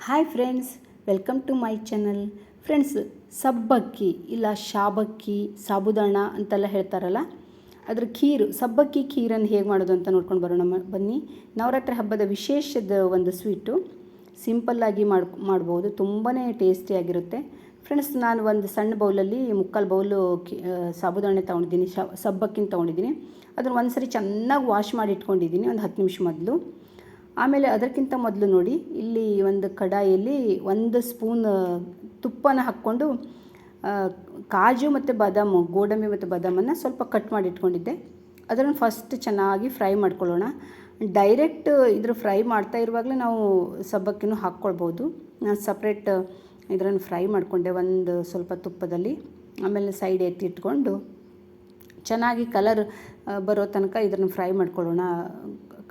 Hi friends, welcome to my channel. Friends, ಸಬ್ಬಕ್ಕಿ ಇಲ್ಲ ಶಾಬಕ್ಕಿ ಸಾಬುದಾಣ ಅಂತೆಲ್ಲ ಹೇಳ್ತಾರಲ್ಲ, ಅದ್ರ ಖೀರು ಸಬ್ಬಕ್ಕಿ ಖೀರನ್ನು ಹೇಗೆ ಮಾಡೋದು ಅಂತ ನೋಡ್ಕೊಂಡು ಬರೋಣ. ಬನ್ನಿ. ನವರಾತ್ರಿ ಹಬ್ಬದ ವಿಶೇಷದ ಒಂದು ಸ್ವೀಟು, ಸಿಂಪಲ್ಲಾಗಿ ಮಾಡ್ಬೋದು, ತುಂಬಾ ಟೇಸ್ಟಿಯಾಗಿರುತ್ತೆ. ಫ್ರೆಂಡ್ಸ್, ನಾನು ಒಂದು ಸಣ್ಣ ಬೌಲಲ್ಲಿ ಮುಕ್ಕಾಲು ಬೌಲು ಸಾಬುದಾಣೆ ತೊಗೊಂಡಿದ್ದೀನಿ, ಸಬ್ಬಕ್ಕಿನ ತೊಗೊಂಡಿದ್ದೀನಿ. ಅದನ್ನು ಒಂದು ಸರಿ ಚೆನ್ನಾಗಿ ವಾಶ್ ಮಾಡಿ ಇಟ್ಕೊಂಡಿದ್ದೀನಿ, ಒಂದು 10 ನಿಮಿಷ ಮೊದಲು. ಆಮೇಲೆ ಅದಕ್ಕಿಂತ ಮೊದಲು ನೋಡಿ, ಇಲ್ಲಿ ಒಂದು ಕಡಾಯಿಯಲ್ಲಿ 1 ಸ್ಪೂನ್ ತುಪ್ಪನ ಹಾಕ್ಕೊಂಡು ಕಾಜು ಮತ್ತು ಬಾದಾಮು, ಗೋಡಂಬಿ ಮತ್ತು ಬಾದಾಮನ್ನು ಸ್ವಲ್ಪ ಕಟ್ ಮಾಡಿ ಇಟ್ಕೊಂಡಿದ್ದೆ. ಅದನ್ನು ಫಸ್ಟ್ ಚೆನ್ನಾಗಿ ಫ್ರೈ ಮಾಡ್ಕೊಳ್ಳೋಣ. ಡೈರೆಕ್ಟ್ ಇದ್ರ ಫ್ರೈ ಮಾಡ್ತಾ ಇರುವಾಗಲೇ ನಾವು ಸಬ್ಬಕ್ಕಿನೂ ಹಾಕ್ಕೊಳ್ಬೋದು. ನಾನು ಸಪ್ರೇಟ್ ಇದನ್ನು ಫ್ರೈ ಮಾಡಿಕೊಂಡೆ ಒಂದು ಸ್ವಲ್ಪ ತುಪ್ಪದಲ್ಲಿ. ಆಮೇಲೆ ಸೈಡ್ ಎತ್ತಿಟ್ಕೊಂಡು ಚೆನ್ನಾಗಿ ಕಲರ್ ಬರೋ ತನಕ ಇದನ್ನು ಫ್ರೈ ಮಾಡ್ಕೊಳ್ಳೋಣ,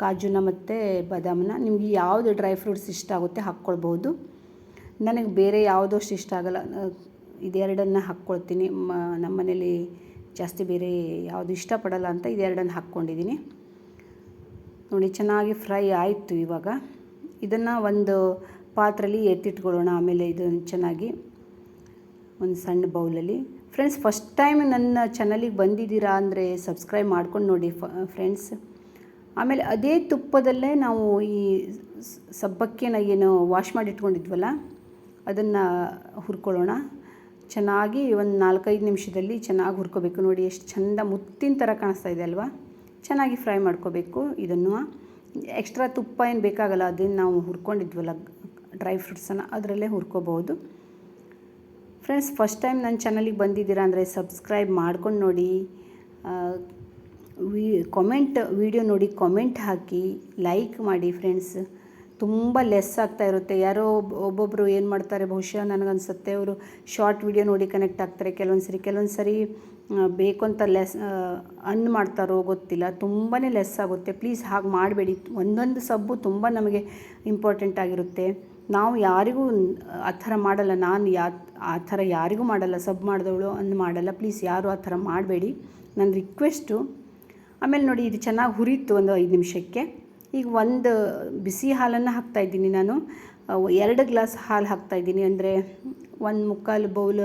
ಕಾಜುನ ಮತ್ತು ಬಾದಾಮನ್ನ. ನಿಮಗೆ ಯಾವುದು ಡ್ರೈ ಫ್ರೂಟ್ಸ್ ಇಷ್ಟ ಆಗುತ್ತೆ ಹಾಕ್ಕೊಳ್ಬೋದು. ನನಗೆ ಬೇರೆ ಯಾವುದೋ ಅಷ್ಟು ಇಷ್ಟ ಆಗೋಲ್ಲ, ಇದೆರಡನ್ನು ಹಾಕ್ಕೊಳ್ತೀನಿ. ನಮ್ಮ ಮನೇಲಿ ಜಾಸ್ತಿ ಬೇರೆ ಯಾವುದು ಇಷ್ಟಪಡಲ್ಲ ಅಂತ ಇದೆರಡನ್ನು ಹಾಕ್ಕೊಂಡಿದ್ದೀನಿ. ನೋಡಿ, ಚೆನ್ನಾಗಿ ಫ್ರೈ ಆಯಿತು. ಇವಾಗ ಇದನ್ನು ಒಂದು ಪಾತ್ರೆಯಲ್ಲಿ ಎತ್ತಿಟ್ಕೊಳ್ಳೋಣ. ಆಮೇಲೆ ಇದನ್ನು ಚೆನ್ನಾಗಿ ಒಂದು ಸಣ್ಣ ಬೌಲಲ್ಲಿ. ಫ್ರೆಂಡ್ಸ್, ಫಸ್ಟ್ ಟೈಮ್ ನನ್ನ ಚಾನಲಿಗೆ ಬಂದಿದ್ದೀರಾ ಅಂದರೆ ಸಬ್ಸ್ಕ್ರೈಬ್ ಮಾಡ್ಕೊಂಡು ನೋಡಿ ಫ್ರೆಂಡ್ಸ್. ಆಮೇಲೆ ಅದೇ ತುಪ್ಪದಲ್ಲೇ ನಾವು ಈ ಸಬ್ಬಕ್ಕಿನ ಏನು ವಾಶ್ ಮಾಡಿ ಇಟ್ಕೊಂಡಿದ್ವಲ್ಲ ಅದನ್ನು ಹುರ್ಕೊಳ್ಳೋಣ. ಚೆನ್ನಾಗಿ ಒಂದು 4-5 ನಿಮಿಷದಲ್ಲಿ ಚೆನ್ನಾಗಿ ಹುರ್ಕೋಬೇಕು. ನೋಡಿ ಎಷ್ಟು ಚೆಂದ ಮುತ್ತಿನ ಥರ ಕಾಣಿಸ್ತಾ ಇದೆ ಅಲ್ವಾ. ಚೆನ್ನಾಗಿ ಫ್ರೈ ಮಾಡ್ಕೋಬೇಕು. ಇದನ್ನು ಎಕ್ಸ್ಟ್ರಾ ತುಪ್ಪ ಏನು ಬೇಕಾಗಲ್ಲ, ಅದನ್ನು ನಾವು ಹುರ್ಕೊಂಡಿದ್ವಲ್ಲ ಡ್ರೈ ಫ್ರೂಟ್ಸನ್ನು, ಅದರಲ್ಲೇ ಹುರ್ಕೋಬಹುದು. ಫ್ರೆಂಡ್ಸ್, ಫಸ್ಟ್ ಟೈಮ್ ನನ್ನ ಚಾನಲಿಗೆ ಬಂದಿದ್ದೀರಾ ಅಂದರೆ ಸಬ್ಸ್ಕ್ರೈಬ್ ಮಾಡ್ಕೊಂಡು ನೋಡಿ. ವಿಡಿಯೋ ನೋಡಿ ಕಾಮೆಂಟ್ ಹಾಕಿ, ಲೈಕ್ ಮಾಡಿ. ಫ್ರೆಂಡ್ಸ್, ತುಂಬ ಲೆಸ್ ಆಗ್ತಾ ಇರುತ್ತೆ. ಯಾರೋ ಒಬ್ಬೊಬ್ಬರು ಏನು ಮಾಡ್ತಾರೆ, ಬಹುಶಃ ನನಗನ್ಸುತ್ತೆ ಅವರು ಶಾರ್ಟ್ ವಿಡಿಯೋ ನೋಡಿ ಕನೆಕ್ಟ್ ಆಗ್ತಾರೆ. ಕೆಲವೊಂದು ಸರಿ ಬೇಕು ಅಂತ ಅನ್ ಮಾಡ್ತಾರೋ ಗೊತ್ತಿಲ್ಲ, ತುಂಬಾ ಲೆಸ್ ಆಗುತ್ತೆ. ಪ್ಲೀಸ್ ಹಾಗೆ ಮಾಡಬೇಡಿ. ಒಂದೊಂದು ಸಬ್ಬು ತುಂಬ ನಮಗೆ ಇಂಪಾರ್ಟೆಂಟ್ ಆಗಿರುತ್ತೆ. ನಾವು ಯಾರಿಗೂ ಆ ಥರ ಮಾಡಲ್ಲ, ನಾನು ಆ ಥರ ಯಾರಿಗೂ ಮಾಡಲ್ಲ, ಸಬ್ ಮಾಡಿದವಳು ಮಾಡಲ್ಲ. ಪ್ಲೀಸ್ ಯಾರು ಆ ಥರ ಮಾಡಬೇಡಿ, ನನ್ನ ರಿಕ್ವೆಸ್ಟು. ಆಮೇಲೆ ನೋಡಿ, ಇದು ಚೆನ್ನಾಗಿ ಹುರಿತು ಒಂದು 5 ನಿಮಿಷಕ್ಕೆ. ಈಗ ಒಂದು ಬಿಸಿ ಹಾಲನ್ನು ಹಾಕ್ತಾಯಿದ್ದೀನಿ ನಾನು. 2 ಗ್ಲಾಸ್ ಹಾಲು ಹಾಕ್ತಾಯಿದ್ದೀನಿ. ಅಂದರೆ 1/4 ಬೌಲ್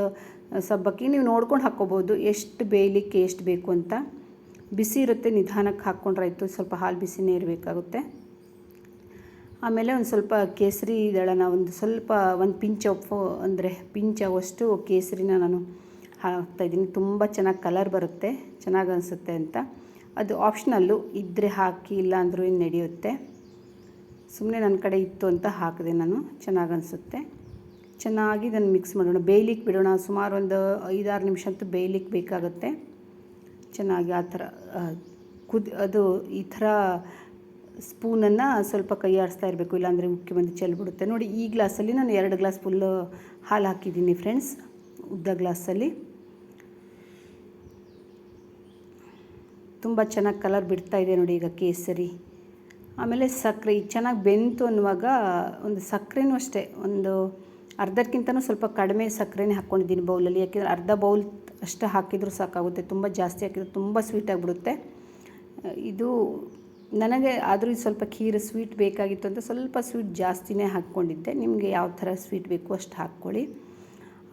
ಸಬ್ಬಕ್ಕಿ. ನೀವು ನೋಡ್ಕೊಂಡು ಹಾಕ್ಕೋಬೋದು ಎಷ್ಟು ಬೇಯಲಿಕ್ಕೆ ಎಷ್ಟು ಬೇಕು ಅಂತ. ಬಿಸಿ ಇರುತ್ತೆ, ನಿಧಾನಕ್ಕೆ ಹಾಕ್ಕೊಂಡ್ರಾಯ್ತು. ಸ್ವಲ್ಪ ಹಾಲು ಬಿಸಿನೇ ಇರಬೇಕಾಗುತ್ತೆ. ಆಮೇಲೆ ಒಂದು ಸ್ವಲ್ಪ ಕೇಸರಿ ದಳನ, ಒಂದು ಪಿಂಚ್ ಉಪ್ಪು, ಅಂದರೆ ಪಿಂಚ್ ಆಗುವಷ್ಟು ಕೇಸರಿನ ನಾನು ಹಾಕ್ತಾಯಿದ್ದೀನಿ. ತುಂಬ ಚೆನ್ನಾಗಿ ಕಲರ್ ಬರುತ್ತೆ, ಚೆನ್ನಾಗಿ ಅನಿಸುತ್ತೆ ಅಂತ. ಅದು ಆಪ್ಷನಲ್ಲು, ಇದ್ದರೆ ಹಾಕಿ, ಇಲ್ಲ ಅಂದರೂ ಇನ್ನು ನಡೆಯುತ್ತೆ. ಸುಮ್ಮನೆ ನನ್ನ ಕಡೆ ಇತ್ತು ಅಂತ ಹಾಕಿದೆ ನಾನು. ಚೆನ್ನಾಗಿ ಅನಿಸುತ್ತೆ. ಚೆನ್ನಾಗಿ ಇದನ್ನು ಮಿಕ್ಸ್ ಮಾಡೋಣ, ಬೇಯಲಿಕ್ಕೆ ಬಿಡೋಣ. ಸುಮಾರು ಒಂದು 5-6 ನಿಮಿಷ ಅಂತೂ ಬೇಯಲಿಕ್ಕೆ ಬೇಕಾಗುತ್ತೆ. ಚೆನ್ನಾಗಿ ಆ ಥರ ಅದು ಈ ಥರ ಸ್ಪೂನನ್ನು ಸ್ವಲ್ಪ ಕೈ ಆಡಿಸ್ತಾ ಇರಬೇಕು, ಇಲ್ಲಾಂದರೆ ಉಕ್ಕಿ ಬಂದು ಚೆಲ್ಬಿಡುತ್ತೆ. ನೋಡಿ, ಈ ಗ್ಲಾಸಲ್ಲಿ ನಾನು 2 ಗ್ಲಾಸ್ ಫುಲ್ಲು ಹಾಲು ಹಾಕಿದ್ದೀನಿ ಫ್ರೆಂಡ್ಸ್, ಉದ್ದ ಗ್ಲಾಸಲ್ಲಿ. ತುಂಬ ಚೆನ್ನಾಗಿ ಕಲರ್ ಬಿಡ್ತಾ ಇದೆ ನೋಡಿ ಈಗ ಕೇಸರಿ. ಆಮೇಲೆ ಸಕ್ಕರೆ ಈಗ ಚೆನ್ನಾಗಿ ಬೆಂತು ಅನ್ನುವಾಗ ಒಂದು ಸಕ್ಕರೆನೂ ಅಷ್ಟೇ, ಒಂದು ಅರ್ಧಕ್ಕಿಂತನೂ ಸ್ವಲ್ಪ ಕಡಿಮೆ ಸಕ್ಕರೆನೇ ಹಾಕ್ಕೊಂಡಿದ್ದೀನಿ ಬೌಲಲ್ಲಿ. ಯಾಕೆಂದರೆ ಅರ್ಧ ಬೌಲ್ ಅಷ್ಟು ಹಾಕಿದರೂ ಸಾಕಾಗುತ್ತೆ. ತುಂಬ ಜಾಸ್ತಿ ಹಾಕಿದ್ರೆ ತುಂಬ ಸ್ವೀಟ್ ಆಗಿಬಿಡುತ್ತೆ. ಇದು ನನಗೆ ಆದರೂ ಸ್ವಲ್ಪ ಖೀರು ಸ್ವೀಟ್ ಬೇಕಾಗಿತ್ತು ಅಂತ ಸ್ವಲ್ಪ ಸ್ವೀಟ್ ಜಾಸ್ತಿನೇ ಹಾಕ್ಕೊಂಡಿದ್ದೆ. ನಿಮಗೆ ಯಾವ ಥರ ಸ್ವೀಟ್ ಬೇಕು ಅಷ್ಟು ಹಾಕ್ಕೊಳ್ಳಿ.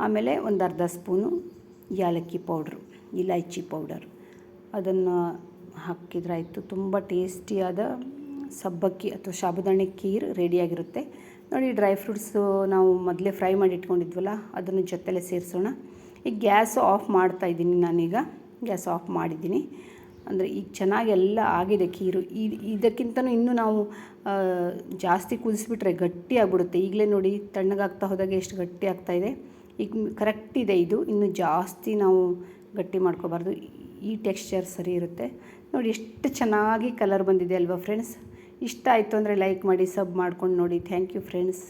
ಆಮೇಲೆ ಒಂದು ಅರ್ಧ ಸ್ಪೂನು ಏಲಕ್ಕಿ ಪೌಡ್ರು, ಇಲೈಚಿ ಪೌಡರ್, ಅದನ್ನು ಹಾಕಿದ್ರಾಯಿತು. ತುಂಬ ಟೇಸ್ಟಿಯಾದ ಸಬ್ಬಕ್ಕಿ ಅಥವಾ ಸಾಬುದಾಣೆ ಖೀರ್ ರೆಡಿಯಾಗಿರುತ್ತೆ. ನೋಡಿ, ಡ್ರೈ ಫ್ರೂಟ್ಸು ನಾವು ಮೊದಲೇ ಫ್ರೈ ಮಾಡಿ ಇಟ್ಕೊಂಡಿದ್ವಲ್ಲ ಅದನ್ನು ಜೊತೆಲೇ ಸೇರಿಸೋಣ. ಈಗ ಗ್ಯಾಸ್ ಆಫ್ ಮಾಡ್ತಾಯಿದ್ದೀನಿ ನಾನೀಗ. ಗ್ಯಾಸ್ ಆಫ್ ಮಾಡಿದ್ದೀನಿ. ಅಂದರೆ ಈಗ ಚೆನ್ನಾಗಿ ಎಲ್ಲ ಆಗಿದೆ ಖೀರು. ಇದಕ್ಕಿಂತನೂ ಇನ್ನೂ ನಾವು ಜಾಸ್ತಿ ಕುದಿಸ್ಬಿಟ್ರೆ ಗಟ್ಟಿ ಆಗಿಬಿಡುತ್ತೆ. ಈಗಲೇ ನೋಡಿ, ತಣ್ಣಗಾಗ್ತಾ ಹೋದಾಗ ಎಷ್ಟು ಗಟ್ಟಿ ಆಗ್ತಾಯಿದೆ. ಈಗ ಕರೆಕ್ಟ್ ಇದೆ ಇದು. ಇನ್ನು ಜಾಸ್ತಿ ನಾವು ಗಟ್ಟಿ ಮಾಡ್ಕೋಬಾರ್ದು, ಈ ಟೆಕ್ಸ್ಚರ್ ಸರಿ ಇರುತ್ತೆ. ನೋಡಿ ಎಷ್ಟು ಚೆನ್ನಾಗಿ ಕಲರ್ ಬಂದಿದೆ ಅಲ್ವಾ ಫ್ರೆಂಡ್ಸ್. ಇಷ್ಟ ಆಯಿತು ಅಂದರೆ ಲೈಕ್ ಮಾಡಿ, ಸಬ್ ಮಾಡ್ಕೊಂಡು ನೋಡಿ. Thank you friends.